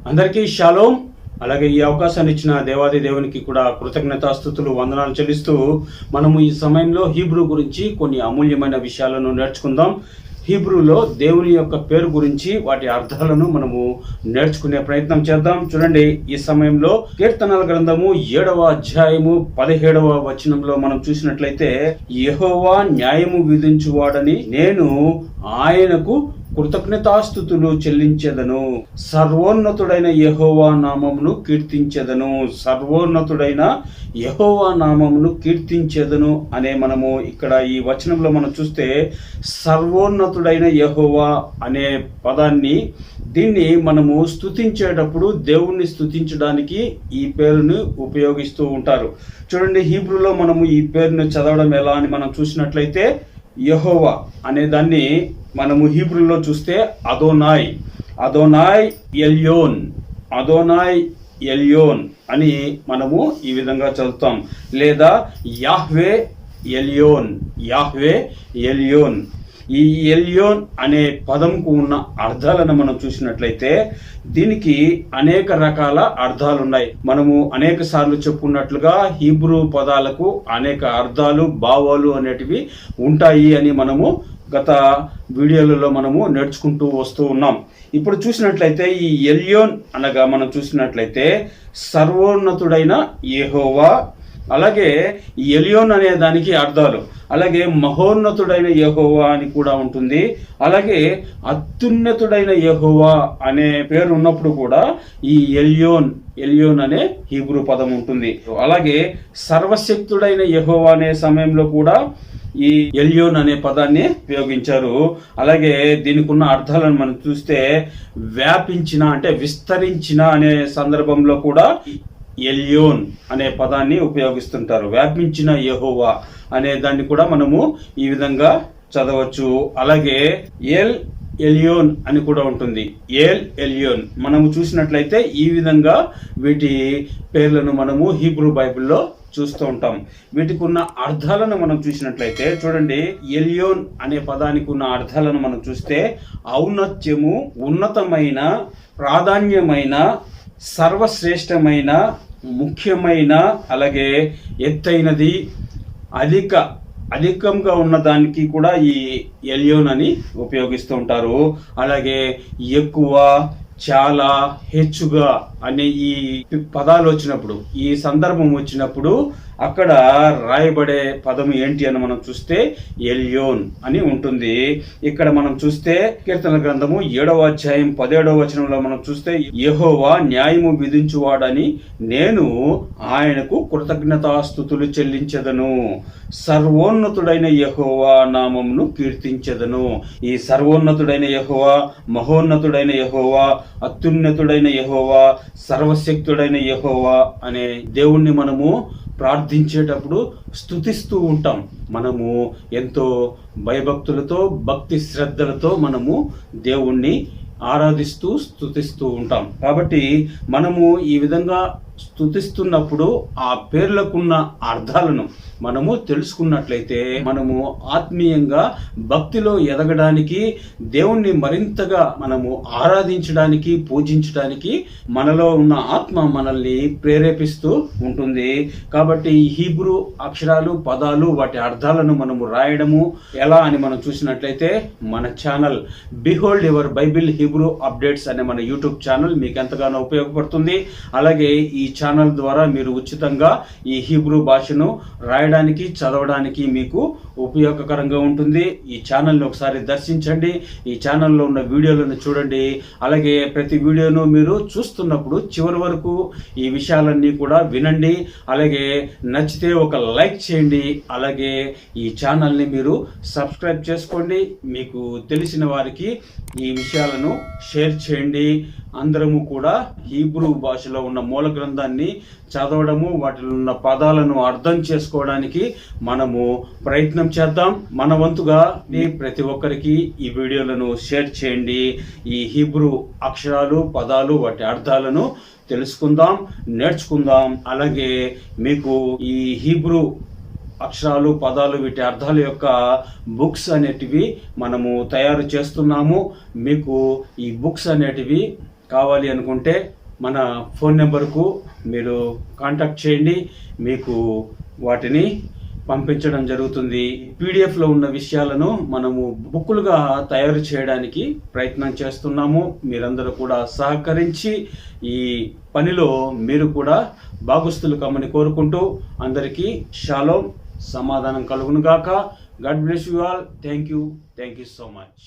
అందరికీ షాలోం. అలాగే ఈ అవకాశాన్ని ఇచ్చిన దేవాది దేవునికి కూడా కృతజ్ఞతాస్తుతులు వందనాలు చెల్లిస్తూ మనము ఈ సమయంలో హీబ్రూ గురించి కొన్ని అమూల్యమైన విషయాలను నేర్చుకుందాం. హీబ్రూలో దేవుని యొక్క పేరు గురించి వాటి అర్థాలను మనము నేర్చుకునే ప్రయత్నం చేద్దాం. చూడండి, ఈ సమయంలో కీర్తనల గ్రంథము 7వ అధ్యాయము 17వ వచనంలో మనం చూసినట్లయితే, యెహోవా న్యాయము విధించువాడని నేను ఆయనకు కృతజ్ఞతాస్తుతులు చెల్లించెదను, సర్వోన్నతుడైన యెహోవా నామమును కీర్తించెదను, సర్వోన్నతుడైన యెహోవా నామమును కీర్తించెదను అనే మనము ఇక్కడ ఈ వచనంలో మనం చూస్తే సర్వోన్నతుడైన యెహోవా అనే పదాన్ని దీన్ని మనము స్తుతించేటప్పుడు దేవుణ్ణి స్తుతించడానికి ఈ పేరును ఉపయోగిస్తూ ఉంటారు. చూడండి, హీబ్రూలో మనము ఈ పేరును చదవడం ఎలా అని మనం చూసినట్లయితే, యెహోవా అనే దాన్ని మనము హీబ్రూలో చూస్తే Adonai, Adonai Elyon, Adonai Elyon అని మనము ఈ విధంగా చదువుతాం. లేదా యాహ్వే ఎల్యోన్, యాహ్వే ఎల్యోన్. ఈ ఎల్యోన్ అనే పదంకు ఉన్న అర్థాలను మనం చూసినట్లయితే దీనికి అనేక రకాల అర్థాలు ఉన్నాయి. మనము అనేక సార్లు చెప్పుకున్నట్లుగా హీబ్రూ పదాలకు అనేక అర్థాలు, భావాలు అనేటివి ఉంటాయి అని మనము గత వీడియోలలో మనము నేర్చుకుంటూ వస్తూ ఉన్నాం. ఇప్పుడు చూసినట్లయితే ఈ ఎల్యోన్ అనగా మనం చూసినట్లయితే సర్వోన్నతుడైన యెహోవా, అలాగే ఎలియోన్ అనే దానికి అర్థాలు, అలాగే మహోన్నతుడైన యెహోవా అని కూడా ఉంటుంది. అలాగే అత్యున్నతుడైన యెహోవా అనే పేరు ఉన్నప్పుడు కూడా ఈ ఎలియోన్, ఎలియోన్ అనే హీబ్రూ పదం ఉంటుంది. అలాగే సర్వశక్తుడైన యెహోవా అనే సమయంలో కూడా ఈ ఎలియోన్ అనే పదాన్ని ఉపయోగించారు. అలాగే దీనికి ఉన్న అర్థాలను మనం చూస్తే వ్యాపించిన అంటే విస్తరించిన అనే సందర్భంలో కూడా ఎలియోన్ అనే పదాన్ని ఉపయోగిస్తుంటారు. వ్యాపించిన యెహోవా అనే దాన్ని కూడా మనము ఈ విధంగా చదవచ్చు. అలాగే ఎల్ ఎలియోన్ అని కూడా ఉంటుంది. ఎల్ ఎలియోన్ మనము చూసినట్లయితే ఈ విధంగా వీటి పేర్లను మనము హీబ్రూ బైబిల్లో చూస్తూ ఉంటాం. వీటికి ఉన్న అర్థాలను మనం చూసినట్లయితే చూడండి, ఎలియోన్ అనే పదానికి ఉన్న అర్థాలను మనం చూస్తే ఔన్నత్యము, ఉన్నతమైన, ప్రాధాన్యమైన, సర్వశ్రేష్టమైన, ముఖ్యమైన, అలాగే ఎత్తైనది, అధికంగా ఉన్న దానికి కూడా ఈ ఎలియోన్ అని ఉపయోగిస్తూ ఉంటారు. అలాగే ఎక్కువ, చాలా, హెచ్చుగా అనే ఈ పదాలు వచ్చినప్పుడు, ఈ సందర్భం వచ్చినప్పుడు అక్కడ రాయబడే పదం ఏంటి అని మనం చూస్తే ఎలియోన్ అని ఉంటుంది. ఇక్కడ మనం చూస్తే కీర్తన గ్రంథము 7వ అధ్యాయం 17వ వచనంలో మనం చూస్తే, యెహోవా న్యాయము విధించువాడని నేను ఆయనకు కృతజ్ఞతాస్తుతులు చెల్లించెదను, సర్వోన్నతుడైన యెహోవా నామమును కీర్తించెదను. ఈ సర్వోన్నతుడైన యెహోవా, మహోన్నతుడైన యెహోవా, అత్యున్నతుడైన యెహోవా, సర్వశక్తుడైన యెహోవా అనే దేవుణ్ణి మనము ప్రార్థించేటప్పుడు స్తుతిస్తూ ఉంటాం. మనము ఎంతో భయభక్తులతో, భక్తి శ్రద్ధలతో మనము దేవుణ్ణి ఆరాధిస్తూ స్తుతిస్తూ ఉంటాం. కాబట్టి మనము ఈ విధంగా స్తుతిస్తున్నప్పుడు ఆ పేర్లకున్న అర్థాలను మనము తెలుసుకున్నట్లయితే మనము ఆత్మీయంగా భక్తిలో ఎదగడానికి, దేవుణ్ణి మరింతగా మనము ఆరాధించడానికి, పూజించడానికి మనలో ఉన్న ఆత్మ మనల్ని ప్రేరేపిస్తూ ఉంటుంది. కాబట్టి ఈ హీబ్రూ అక్షరాలు, పదాలు, వాటి అర్థాలను మనము రాయడము ఎలా అని మనం చూసినట్లయితే మన channel behold your Bible Hebrew updates అనే మన యూట్యూబ్ ఛానల్ మీకు ఎంతగానో ఉపయోగపడుతుంది. అలాగే ఈ ఛానల్ ద్వారా మీరు ఉచితంగా ఈ హీబ్రూ భాషను రాయడానికి, చదవడానికి మీకు ఉపయోగకరంగా ఉంటుంది. ఈ ఛానల్ని ఒకసారి దర్శించండి, ఈ ఛానల్లో ఉన్న వీడియోలను చూడండి. అలాగే ప్రతి వీడియోను మీరు చూస్తున్నప్పుడు చివరి వరకు ఈ విషయాలన్నీ కూడా వినండి. అలాగే నచ్చితే ఒక లైక్ చేయండి. అలాగే ఈ ఛానల్ని మీరు సబ్స్క్రైబ్ చేసుకోండి. మీకు తెలిసిన వారికి ఈ విషయాలను షేర్ చేయండి. అందరము కూడా హీబ్రూ భాషలో ఉన్న మూల గ్రంథాన్ని చదవడము, వాటిలో ఉన్న పదాలను అర్థం చేసుకోవడానికి మనము ప్రయత్నం చేద్దాం. మన వంతుగా ప్రతి ఒక్కరికి ఈ వీడియోలను షేర్ చేయండి. ఈ హీబ్రూ అక్షరాలు, పదాలు, వాటి అర్థాలను తెలుసుకుందాం, నేర్చుకుందాం. అలాగే మీకు ఈ హీబ్రూ అక్షరాలు, పదాలు, వీటి అర్థాల యొక్క బుక్స్ అనేటివి మనము తయారు చేస్తున్నాము. మీకు ఈ బుక్స్ అనేటివి కావాలి అనుకుంటే మన ఫోన్ నెంబర్కు మీరు కాంటాక్ట్ చేయండి, మీకు వాటిని పంపించడం జరుగుతుంది. పీడిఎఫ్లో ఉన్న విషయాలను మనము బుక్కులుగా తయారు చేయడానికి ప్రయత్నం చేస్తున్నాము. మీరందరూ కూడా సహకరించి ఈ పనిలో మీరు కూడా భాగస్తులు కమ్మని కోరుకుంటూ అందరికీ షాలోం, సమాధానం కలుగును గాక. God bless you all. Thank you so much.